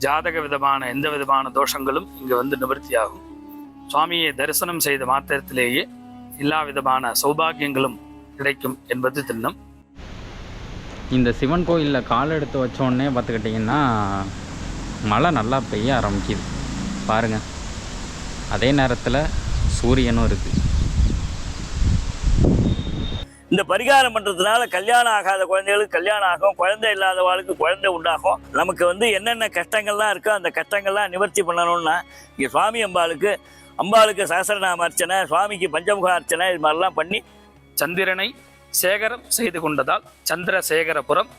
ஜாதக விதமான எந்த விதமான தோஷங்களும் இங்கு வந்து நிவர்த்தியாகும். சுவாமியை தரிசனம் செய்த மாத்திரத்திலேயே எல்லா விதமான சௌபாகியங்களும் கிடைக்கும் என்பது திண்ணம். இந்த சிவன் கோயிலில் கால் எடுத்து வச்சோடனே பார்த்துக்கிட்டிங்கன்னா மழை நல்லா பெய்ய ஆரம்பிக்குது பாருங்கள். அதே நேரத்தில் சூரியனும் இருக்குது. இந்த பரிகாரம் பண்ணுறதுனால கல்யாணம் ஆகாத குழந்தைகளுக்கு கல்யாணம் ஆகும், குழந்தை இல்லாதவாளுக்கு குழந்தை உண்டாகும். நமக்கு என்னென்ன கஷ்டங்கள்லாம் இருக்கோ அந்த கஷ்டங்கள்லாம் நிவர்த்தி பண்ணணும்னா இங்கே சுவாமி அம்பாளுக்கு சகஸ்ரநாம அர்ச்சனை, சுவாமிக்கு பஞ்சமுக அர்ச்சனை, இது மாதிரிலாம் பண்ணி சந்திரனை சேகரம் செய்து கொண்டதால் சந்திரசேகரபுரம்,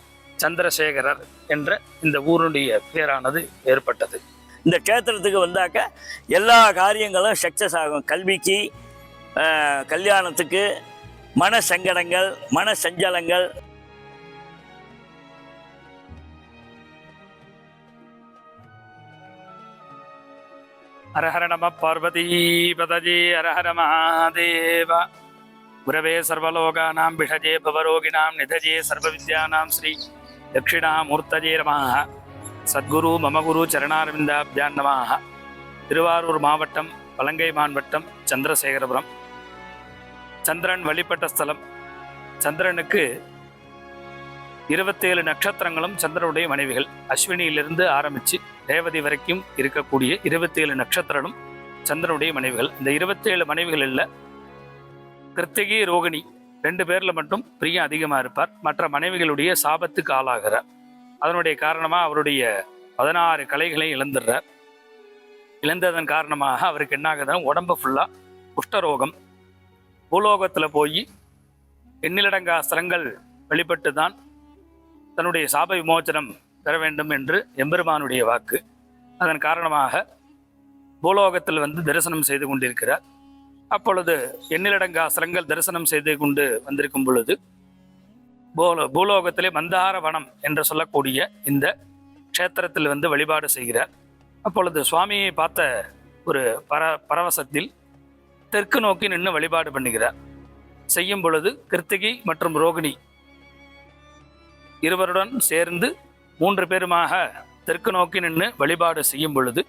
சந்திரசேகரர் என்ற இந்த ஊருடைய பேரானது ஏற்பட்டது. இந்த கேத்திரத்துக்கு வந்தாக்க எல்லா காரியங்களும் சக்ஸஸ் ஆகும். கல்விக்கு, கல்யாணத்துக்கு, மன சங்கடங்கள், மன சஞ்சலங்கள். ஹரஹர நம பார்வதி பதஜி ஹரஹர மகாதேவ. குரவே சர்வலோகானாம் பிஷஜே பவரோகிணாம் நிதஜே சர்வவித்யானாம் ஸ்ரீ தட்சிணாமூர்த்தஜே நமः. சத்குரு மம குரு சரணாரவிந்தாப்ஜான் நமः. திருவாரூர் மாவட்டம் பலங்கை மாவட்டம் சந்திரசேகரபுரம். சந்திரன் வழிபட்ட ஸ்தலம். சந்திரனுக்கு 27 நட்சத்திரங்களும் சந்திரனுடைய மனைவிகள். அஸ்வினியிலிருந்து ஆரம்பித்து ரேவதி வரைக்கும் இருக்கக்கூடிய 27 நட்சத்திரனும் சந்திரனுடைய மனைவிகள். இந்த 27 மனைவிகளில் கிருத்திகை, ரோகிணி 2 பேரில் மட்டும் பிரியம் அதிகமாக இருப்பார். மற்ற மனைவிகளுடைய சாபத்துக்கு ஆளாகிறார். அதனுடைய காரணமாக அவருடைய 16 கலைகளை இழந்துடுறார். இழந்ததன் காரணமாக அவருக்கு என்ன ஆகுதுன்னா உடம்பு ஃபுல்லாக குஷ்டரோகம். பூலோகத்தில் போய் எண்ணிலடங்கா ஸ்தலங்கள் வழிபட்டு தான் தன்னுடைய சாப விமோச்சனம் பெற வேண்டும் என்று எம்பெருமானுடைய வாக்கு. அதன் காரணமாக பூலோகத்தில் தரிசனம் செய்து கொண்டிருக்கிறார். அப்பொழுது எண்ணிலடங்கா ஸ்தலங்கள் தரிசனம் செய்து கொண்டு வந்திருக்கும் பொழுது பூலோகத்திலே மந்தார வனம் என்று சொல்லக்கூடிய இந்த க்ஷேத்திரத்தில் வழிபாடு செய்கிறார். அப்பொழுது சுவாமியை பார்த்த ஒரு பரவசத்தில் தெற்கு நோக்கி நின்று வழிபாடு பண்ணுகிறார். செய்யும் பொழுது கிருத்திகை மற்றும் ரோகிணி இருவருடன் சேர்ந்து 3 பேருமாக தெற்கு நோக்கி நின்று வழிபாடு செய்யும் பொழுது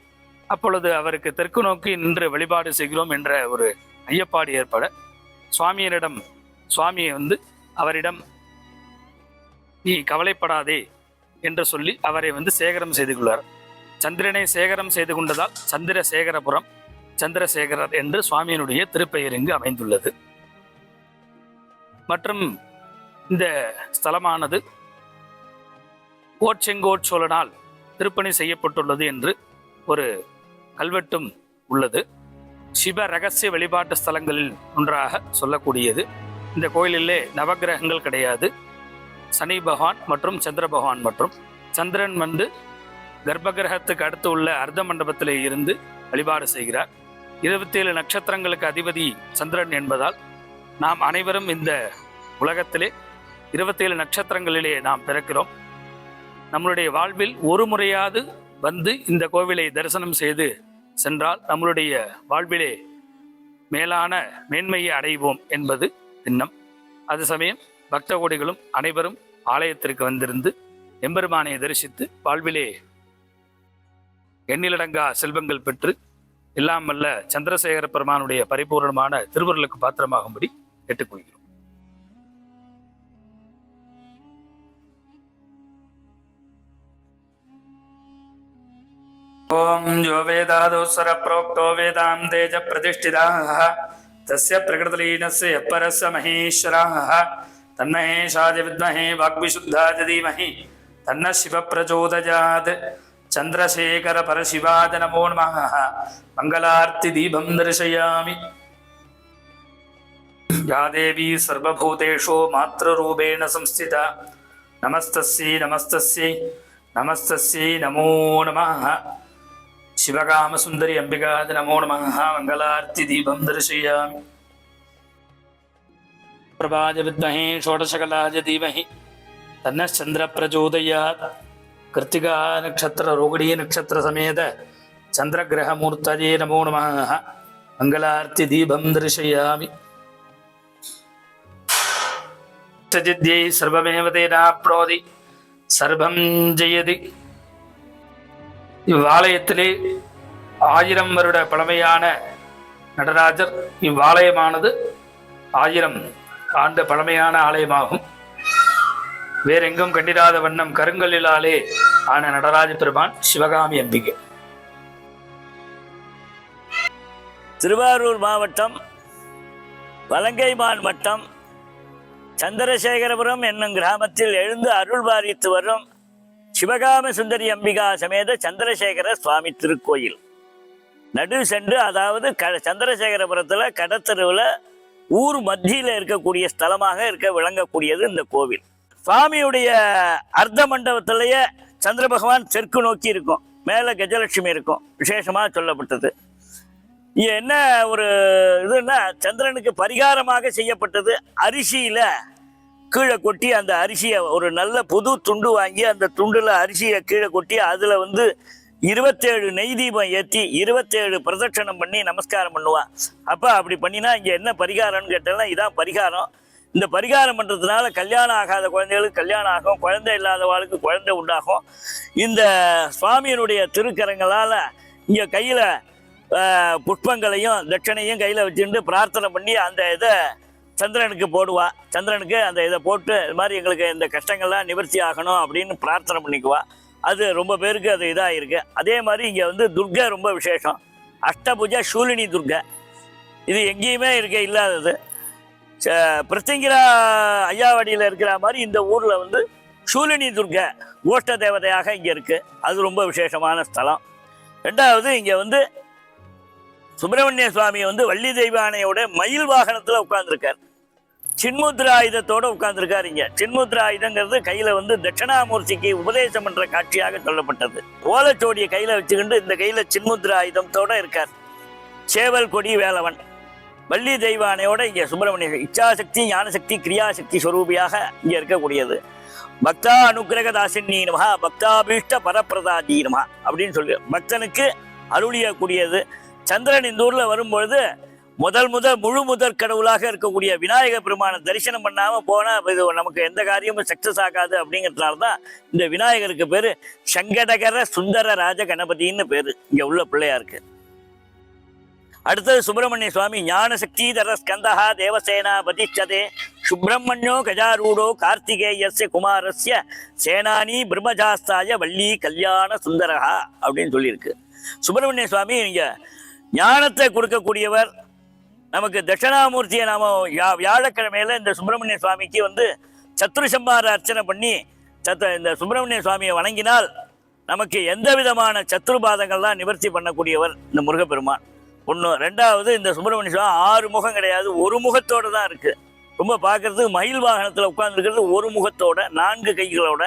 அப்பொழுது அவருக்கு தெற்கு நோக்கி நின்று வழிபாடு செய்கிறோம் என்ற ஒரு ஐயப்பாடு ஏற்பட சுவாமியை அவரிடம் நீ கவலைப்படாதே என்று சொல்லி அவரை சேகரம் செய்து கொள்வார். சந்திரனை சேகரம் செய்து கொண்டதால் சந்திரசேகரபுரம், சந்திரசேகரர் என்று சுவாமியினுடைய திருப்பெயர் இங்கு அமைந்துள்ளது. மற்றும் இந்த ஸ்தலமானது கோட்செங்கோட்சோழனால் திருப்பணி செய்யப்பட்டுள்ளது என்று ஒரு கல்வெட்டும் உள்ளது. சிவ ரகசிய வழிபாட்டு ஸ்தலங்களில் ஒன்றாக சொல்லக்கூடியது. இந்த கோயிலிலே நவகிரகங்கள் கிடையாது. சனி பகவான் மற்றும் சந்திர பகவான் மற்றும் சந்திரன் கர்ப்பகிரகத்துக்கு அடுத்து உள்ள அர்த்த மண்டபத்திலே இருந்து வழிபாடு செய்கிறார். 27 நட்சத்திரங்களுக்கு அதிபதி சந்திரன் என்பதால் நாம் அனைவரும் இந்த உலகத்திலே 27 நட்சத்திரங்களிலே நாம் பிறக்கிறோம். நம்மளுடைய வாழ்வில் ஒரு முறையாவது இந்த கோவிலை தரிசனம் செய்து சென்றால் நம்மளுடைய வாழ்விலே மேலான மேன்மையை அடைவோம் என்பது திண்ணம். அது சமயம் பக்த கோடிகளும் அனைவரும் ஆலயத்திற்கு வந்திருந்து எம்பெருமானை தரிசித்து வாழ்விலே எண்ணிலடங்கா செல்வங்கள் பெற்று எல்லாம் வல்ல சந்திரசேகர பெருமானுடைய பரிபூர்ணமான திருவருளுக்கு பாத்திரமாகும்படி கேட்டுக்கொள்கிறோம். ஓம் யோ வேதாதோஸ்வர ப்ரோக்தோ வேதாம் தேஜ பிரதிஷ்டிதாः தஸ்ய பிரகிருதலீனஸ்ய பரஸ்ய மகேஸ்வராः தன்மஹேஷாய வித்மஹே வாக்விசுத்தாய தீமஹி தன்ன சிவ பிரச்சோதயாத். சந்திரசேகர பரசிவாய நமோ நமः. மங்களார்த்தி தீபம் தரிசயாமி. யா தேவி சர்வபூதேஷு மாத்ருரூபேண சம்ஸ்திதா நமஸ்தஸ்யை நமஸ்தஸ்யை நமஸ்தஸ்யை நமோ நமः. சிவகாம சுந்தரி அம்பிகாத நமோ நமः. மங்களார்த்தி தீபம் தரிசயாமி. பிரபாஜ வித்மஹே ஷோடசகலாஜ தீமஹி தன்னः சந்திர பிரச்சோதயாத். கிருத்திகா நட்சத்திர ரோகிணி நட்சத்திர சமேத சந்திரகிரகமூர்த்தஜே நமோ நமः. மங்களார்த்தி தீபம் தரிசயாமி. சர்வமேவ தேனாப்னோதி சர்வம் ஜெயதி. இவ்வாலயத்திலே 1000 வருட பழமையான நடராஜர். இவ்வாலயமானது 1000 ஆண்டு பழமையான ஆலயமாகும். வேறெங்கும் கண்டிராத வண்ணம் கருங்கல்லிலாலே ஆன நடராஜ பெருமான் சிவகாமி அம்பிகை. திருவாரூர் மாவட்டம் வலங்கைமான் வட்டம் சந்திரசேகரபுரம் என்னும் கிராமத்தில் எழுந்து அருள் பாலித்து வரும் சிவகாம சுந்தரி அம்பிகா சமேத சந்திரசேகர சுவாமி திருக்கோயில். நடு சென்று, அதாவது சந்திரசேகரபுரத்தில் கடத்தெருவில் ஊர் மத்தியில் இருக்கக்கூடிய ஸ்தலமாக விளங்கக்கூடியது இந்த கோவில். சுவாமியுடைய அர்த்த மண்டபத்திலேயே சந்திர பகவான் தெற்கு நோக்கி இருக்கும், மேலே கஜலட்சுமி இருக்கும். விசேஷமாக சொல்லப்பட்டது. இங்கே என்ன ஒரு இதுன்னா, சந்திரனுக்கு பரிகாரமாக செய்யப்பட்டது அரிசியில் கீழே கொட்டி, அந்த அரிசியை ஒரு நல்ல புது துண்டு வாங்கி அந்த துண்டில் அரிசியை கீழே கொட்டி அதில் 27 நெய் தீபம் ஏற்றி 27 பிரதட்சணம் பண்ணி நமஸ்காரம் பண்ணுவான். அப்போ அப்படி பண்ணினா இங்கே என்ன பரிகாரம்னு கேட்டோம்னா இதான் பரிகாரம். இந்த பரிகாரம் பண்ணுறதுனால கல்யாணம் ஆகாத குழந்தைகளுக்கு கல்யாணம் ஆகும், குழந்தை இல்லாதவாளுக்கு குழந்தை உண்டாகும். இந்த சுவாமியினுடைய திருக்கரங்களால் இங்கே கையில் புஷ்பங்களையும் தட்சணையும் கையில் வச்சுட்டு பிரார்த்தனை பண்ணி அந்த இதை சந்திரனுக்கு போடுவா. சந்திரனுக்கு அந்த இதை போட்டு இது மாதிரி எங்களுக்கு இந்த கஷ்டங்கள்லாம் நிவர்த்தி ஆகணும் அப்படின்னு பிரார்த்தனை பண்ணிக்குவா. அது ரொம்ப பேருக்கு அது இதாக இருக்குது. அதே மாதிரி இங்கே துர்கை ரொம்ப விசேஷம். அஷ்டபுஜ சூலினி துர்கை. இது எங்கேயுமே இல்லாதது. பிரத்திங்கிரா ஐயாவாடியில் இருக்கிற மாதிரி இந்த ஊரில் சூலினி துர்கை கோஷ்ட தேவதையாக இங்கே இருக்குது. அது ரொம்ப விசேஷமான ஸ்தலம். ரெண்டாவது இங்கே சுப்பிரமணிய சுவாமி வள்ளி தெய்வானையோட மயில் வாகனத்தில் உட்கார்ந்துருக்கார். சின்முத்ராயுதத்தோடு உட்கார்ந்துருக்கார். இங்கே சின்முத்ராயுதங்கிறது கையில் தட்சிணாமூர்த்திக்கு உபதேசம் என்ற காட்சியாக சொல்லப்பட்டது. ஓலைச்சோடியை கையில் வச்சுக்கிண்டு இந்த கையில் சின்முத்ராயுதத்தோடு இருக்கார். சேவல் கொடி வேலவன் வள்ளி தெய்வானையோட இங்கே சுப்பிரமணிய இச்சாசக்தி ஞானசக்தி கிரியாசக்தி ஸ்வரூபியாக இங்கே இருக்கக்கூடியது. பக்தா அனுகிரகதாசினி நமஹா பக்தாபீஷ்ட பரப்பிரதாதி நமஹா அப்படின்னு சொல்லி பக்தனுக்கு அருளியக்கூடியது. சந்திரன் இந்த ஊரில் வரும்பொழுது முழு முதற் கடவுளாக இருக்கக்கூடிய விநாயக பெருமானை தரிசனம் பண்ணாமல் போனால் இது நமக்கு எந்த காரியமும் சக்ஸஸ் ஆகாது. அப்படிங்கிறதுனால தான் இந்த விநாயகருக்கு பேர் சங்கடகர சுந்தர ராஜ கணபதினு பேர் இங்கே உள்ள பிள்ளையாருக்கு. அடுத்தது சுப்பிரமணிய சுவாமி ஞானசக்திதர ஸ்கந்தஹா தேவசேனா பதிச்சதே சுப்பிரமணியோ கஜாரூடோ கார்த்திகேயஸ்ய குமாரஸ்ய சேனானி பிரம்மஜாஸ்தாய வள்ளி கல்யாண சுந்தரஹா அப்படின்னு சொல்லியிருக்கு. சுப்பிரமணிய சுவாமி இங்கே ஞானத்தை கொடுக்கக்கூடியவர். நமக்கு தட்சிணாமூர்த்தியை நாம் வியாழக்கிழமையில் இந்த சுப்பிரமணிய சுவாமிக்கு சத்ருசம்ஹார அர்ச்சனை பண்ணி இந்த சுப்பிரமணிய சுவாமியை வணங்கினால் நமக்கு எந்த விதமான சத்ருபாதங்கள்லாம் நிவர்த்தி பண்ணக்கூடியவர் இந்த முருகப்பெருமான். ஒன்று. ரெண்டாவது, இந்த சுப்பிரமணிய சுவாமி 6 முகம் கிடையாது, ஒரு முகத்தோடு தான் இருக்குது. ரொம்ப பார்க்குறதுக்கு மயில் வாகனத்தில் உட்கார்ந்துருக்கிறது ஒரு முகத்தோட 4 கைகளோட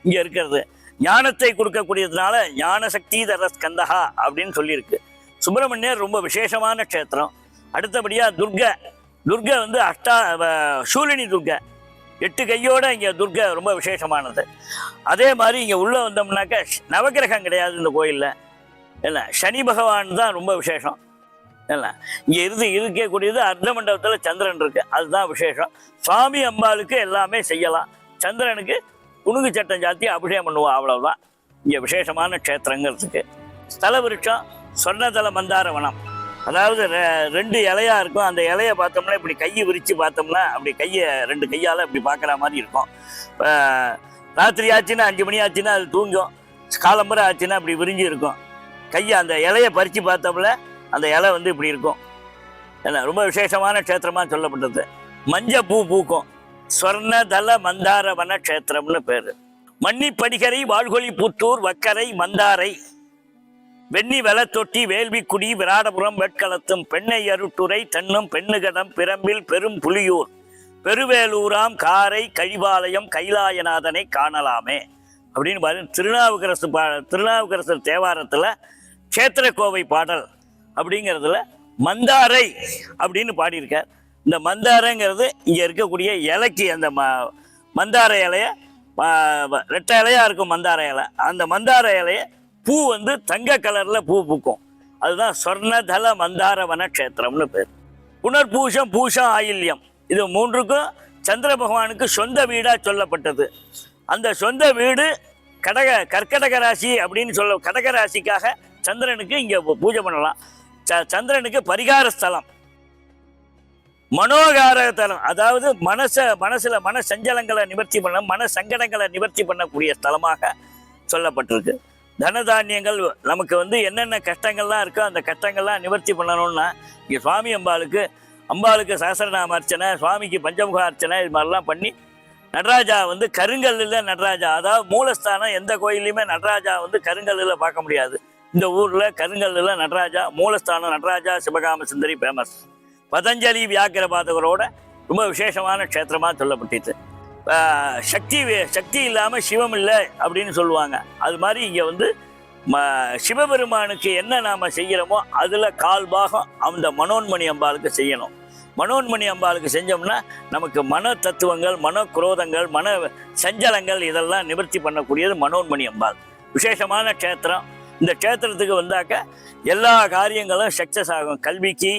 இங்கே இருக்கிறது. ஞானத்தை கொடுக்கக்கூடியதுனால ஞானசக்தி தர ஸ்கந்தஹா அப்படின்னு சொல்லியிருக்கு. சுப்பிரமணியர் ரொம்ப விசேஷமான க்ஷேத்திரம். அடுத்தபடியாக துர்கை சூலினி துர்கை 8 கையோட இங்கே துர்கை ரொம்ப விசேஷமானது. அதே மாதிரி இங்கே உள்ளே வந்தோம்னாக்க நவகிரகம் கிடையாது இந்த கோயிலில். இல்லை, சனி பகவான் தான் ரொம்ப விசேஷம். இல்லை, இங்கே இருக்கக்கூடியது அர்த்த மண்டபத்தில் சந்திரன் இருக்குது, அதுதான் விசேஷம். சுவாமி அம்பாளுக்கு எல்லாமே செய்யலாம். சந்திரனுக்கு குணுகு சட்டம் சாத்தி அபிஷேகம் பண்ணுவோம், அவ்வளவுதான் இங்கே விசேஷமான க்ஷேத்திரங்கிறதுக்கு. ஸ்தல விருட்சம் சொர்ணதல மந்தார வனம். அதாவது 2 இலையா இருக்கும். அந்த இலையை பார்த்தோம்னா இப்படி கையை விரித்து பார்த்தோம்னா அப்படி கையை 2 கையால் இப்படி பார்க்குற மாதிரி இருக்கும். ராத்திரி ஆச்சுன்னா 5 மணி ஆச்சுன்னா அது தூங்கும், காலம்பரை ஆச்சுன்னா அப்படி விரிஞ்சு இருக்கும். கையை அந்த இலையை பறித்து பார்த்தோம்ல அந்த இலை இப்படி இருக்கும். என்ன ரொம்ப விசேஷமான க்ஷேத்திரமாக சொல்லப்பட்டது. மஞ்சள் பூ பூக்கும். ஸ்வர்ணதல மந்தார வன க்ஷேத்திரம்னு பேர். மன்னி படிகரை வாழ்கொழி புத்தூர் வக்கரை மந்தாரை வெண்ணி வெலத்தொட்டி வேள்விக்குடி விராடபுரம் வெட்களத்தும் பெண்ணை அருட்டுரை தன்னும் பெண்ணுகடம் பிறம்பில் பெரும் புலியூர் பெருவேலூராம் காரை கழிவாலயம் கைலாயநாதனை காணலாமே அப்படின்னு பாரு. திருநாவுக்கரசர் தேவாரத்தில் க்ஷேத்திர கோவை பாடல் அப்படிங்கிறதுல மந்தாரை அப்படின்னு பாடியிருக்கார். இந்த மந்தாரைங்கிறது இங்கே இருக்கக்கூடிய இலைக்கு, அந்த மந்தார இலைய 2 இலையாக இருக்கும் மந்தார இலை. அந்த மந்தார இலைய பூ தங்க கலரில் பூ பூக்கும். அதுதான் சொர்ணதல மந்தார வன க்ஷேத்திரம்னு பேர். புனர்பூஷம் பூஷம் ஆயில்யம் இது 3க்கும் சந்திர பகவானுக்கு சொந்த வீடாக சொல்லப்பட்டது. அந்த சொந்த வீடு கர்க்கடக ராசி அப்படின்னு சொல்ல கடக ராசிக்காக சந்திரனுக்கு இங்கே பூஜை பண்ணலாம். சந்திரனுக்கு பரிகார ஸ்தலம், மனோகார தலம், அதாவது மனசுல மன சஞ்சலங்களை நிவர்த்தி பண்ண, மன சங்கடங்களை நிவர்த்தி பண்ணக்கூடிய ஸ்தலமாக சொல்லப்பட்டிருக்கு. தனதானியங்கள் நமக்கு வந்து என்னென்ன கஷ்டங்கள்லாம் இருக்கோ அந்த கஷ்டங்கள்லாம் நிவர்த்தி பண்ணணும்னா இங்கே சுவாமி அம்பாளுக்கு சகசரநாம அர்ச்சனை, சுவாமிக்கு பஞ்சமுக அர்ச்சனை, இது மாதிரிலாம் பண்ணி நடராஜா வந்து கருங்கல்லில் நடராஜா, அதாவது மூலஸ்தானம் எந்த கோயிலையுமே நடராஜா வந்து கருங்கல்லில் பார்க்க முடியாது. இந்த ஊரில் கருங்கல்லில் நடராஜா, மூலஸ்தானம் நடராஜா, சிவகாம சுந்தரி ஃபேமஸ். பதஞ்சலி வியாக்கிர பாதகரோட ரொம்ப விசேஷமான க்ஷேத்திரமாக சொல்லப்பட்டிச்சு. சக்தி இல்லாமல் சிவம் இல்லை அப்படின்னு சொல்லுவாங்க. அது மாதிரி இங்கே வந்து சிவபெருமானுக்கு என்ன நாம் செய்கிறோமோ அதில் கால் பாகம் அந்த மனோன்மணி அம்பாளுக்கு செய்யணும். மனோன்மணி அம்பாளுக்கு செஞ்சோம்னா நமக்கு மன தத்துவங்கள், மன குரோதங்கள், மன சஞ்சலங்கள் இதெல்லாம் நிவர்த்தி பண்ணக்கூடியது மனோன்மணி அம்பாள். விசேஷமான க்ஷேத்திரம். இந்த க்ஷேத்திரத்துக்கு வந்தாக்க எல்லா காரியங்களும் சக்ஸஸ் ஆகும். கல்விக்கு,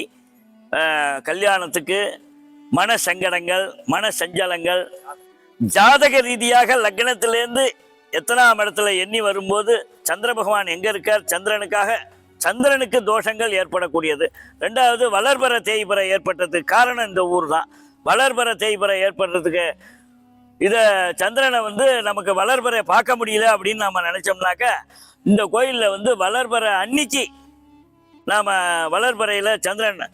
கல்யாணத்துக்கு, மன சங்கடங்கள், மன சஞ்சலங்கள், ஜாதக ரீதியாக லக்னத்திலேருந்து எத்தனாம் இடத்துல எண்ணி வரும்போது சந்திர பகவான் எங்கே இருக்கார், சந்திரனுக்கு தோஷங்கள் ஏற்படக்கூடியது. ரெண்டாவது வளர்பற தேய்பற ஏற்பட்டதுக்கு காரணம் இந்த ஊர் தான். வளர்பற தேய்பற ஏற்படுறதுக்கு இதை சந்திரனை வந்து நமக்கு வளர்பறை பார்க்க முடியல அப்படின்னு நம்ம நினச்சோம்னாக்க இந்த கோயிலில் வந்து வளர்பறை அன்னைக்கு நாம் வளர்பறையில் சந்திரன்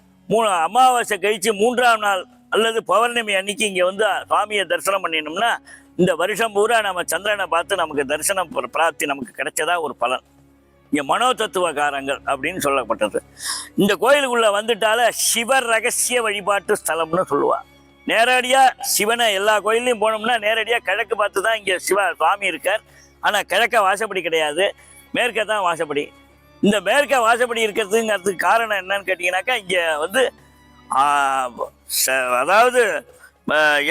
அமாவாசை கழித்து 3ஆம் நாள் அல்லது பௌர்ணமி அன்னைக்கு இங்கே வந்து சுவாமியை தரிசனம் பண்ணினோம்னா இந்த வருஷம் பூரா நம்ம சந்திரனை பார்த்து நமக்கு தரிசனம் பிராப்தி நமக்கு கிடைச்சதா ஒரு பலன். இங்கே மனோ தத்துவகாரங்கள் அப்படின்னு சொல்லப்பட்டது. இந்த கோயிலுக்குள்ளே வந்துட்டால சிவ ரகசிய வழிபாட்டு ஸ்தலம்னு சொல்லுவாள். நேரடியாக சிவனை எல்லா கோயிலையும் போனோம்னா நேரடியாக கிழக்கு பார்த்து தான் இங்கே சுவாமி இருக்கார். ஆனால் கிழக்க வாசப்படி கிடையாது, மேற்க தான் வாசப்படி. இந்த மேற்க வாசப்படி இருக்கிறதுங்கிறதுக்கு காரணம் என்னன்னு கேட்டிங்கனாக்கா இங்கே வந்து அதாவது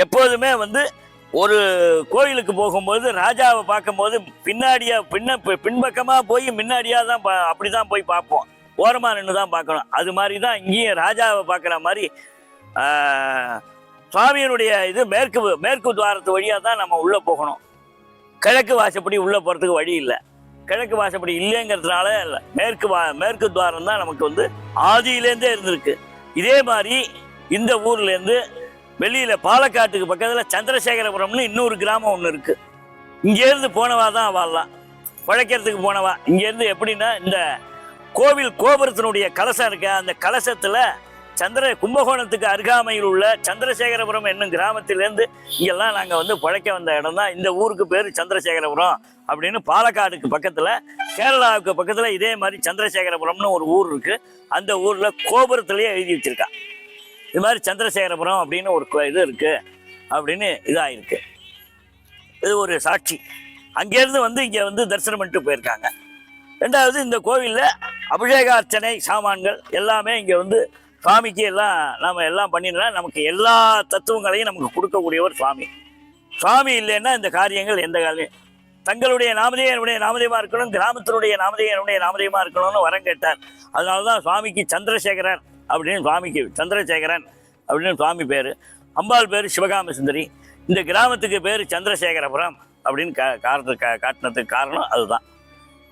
எப்போதுமே வந்து ஒரு கோயிலுக்கு போகும்போது ராஜாவை பார்க்கும்போது பின்பக்கமாக போய் முன்னாடியாக தான் அப்படி தான் போய் பார்ப்போம், ஓரமாக நின்று தான் பார்க்கணும். அது மாதிரி தான் இங்கேயும் ராஜாவை பார்க்குற மாதிரி சுவாமியினுடைய இது மேற்கு துவாரத்து வழியாக தான் நம்ம உள்ளே போகணும். கிழக்கு வாசப்படி உள்ளே போகிறதுக்கு வழி இல்லை. கிழக்கு வாசப்படி இல்லைங்கிறதுனால மேற்கு துவாரம் தான் நமக்கு வந்து ஆதியிலேருந்தே இருந்திருக்கு. இதே மாதிரி இந்த ஊர்லேருந்து வெளியில் பாலக்காட்டுக்கு பக்கத்தில் சந்திரசேகரபுரம்னு இன்னொரு கிராமம் ஒன்று இருக்குது. இங்கேருந்து போனவா தான் வாழலாம், பழைக்கிறதுக்கு போனவா. இங்கேருந்து எப்படின்னா இந்த கோவில் கோபுரத்தினுடைய கலசம் இருக்க, அந்த கலசத்தில் கும்பகோணத்துக்கு அருகாமையில் உள்ள சந்திரசேகரபுரம் என்னும் கிராமத்திலேருந்து இங்கெல்லாம் நாங்கள் வந்து பழைக்க வந்த இடம் தான். இந்த ஊருக்கு பேர் சந்திரசேகரபுரம் அப்படின்னு. பாலக்காடுக்கு பக்கத்தில், கேரளாவுக்கு பக்கத்தில் இதே மாதிரி சந்திரசேகரபுரம்னு ஒரு ஊர் இருக்குது. அந்த ஊரில் கோபுரத்துலேயே எழுதி வச்சுருக்கா இது மாதிரி சந்திரசேகரபுரம் அப்படின்னு ஒரு இது இருக்குது அப்படின்னு இதாகிருக்கு. இது ஒரு சாட்சி. அங்கேருந்து வந்து இங்கே வந்து தரிசனம் பண்ணிட்டு போயிருக்காங்க. ரெண்டாவது இந்த கோவிலில் அபிஷேக அர்ச்சனை சாமான்கள் எல்லாமே இங்கே வந்து சுவாமிக்கு நாம் எல்லாம் பண்ணினா நமக்கு எல்லா தத்துவங்களையும் நமக்கு கொடுக்கக்கூடியவர் சுவாமி. சுவாமி இல்லைன்னா இந்த காரியங்கள் எந்த காரியம். தங்களுடைய நாமதேயம் என்னுடைய நாமதேயமாக இருக்கணும், கிராமத்தினுடைய நாமதேயம் என்னுடைய நாமதேயமாக இருக்கணும்னு வரம் கேட்டார். அதனால தான் சுவாமிக்கு சந்திரசேகரன் அப்படின்னு, சுவாமிக்கு சந்திரசேகரன் அப்படின்னு சுவாமி பேர். அம்பாள் பேர் சிவகாம சுந்தரி. இந்த கிராமத்துக்கு பேர் சந்திரசேகரபுரம் அப்படின்னு காட்டினதுக்கு காரணம் அதுதான்.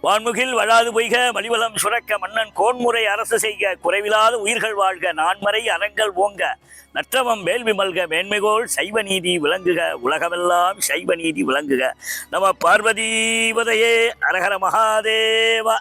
வான்முகில் வழாது பொய்க மலிவலம் சுரக்க மன்னன் கோன்முறை அரசு செய்க குறைவிலாத உயிர்கள் வாழ்க நான்மறை அறங்கள் ஓங்க நற்றவம் வேள்வி மல்க மேன்மைகோள் சைவ நீதி விளங்குக உலகமெல்லாம் சைவ நீதி விளங்குக. நம பார்வதீபதையே அரஹர மகாதேவா.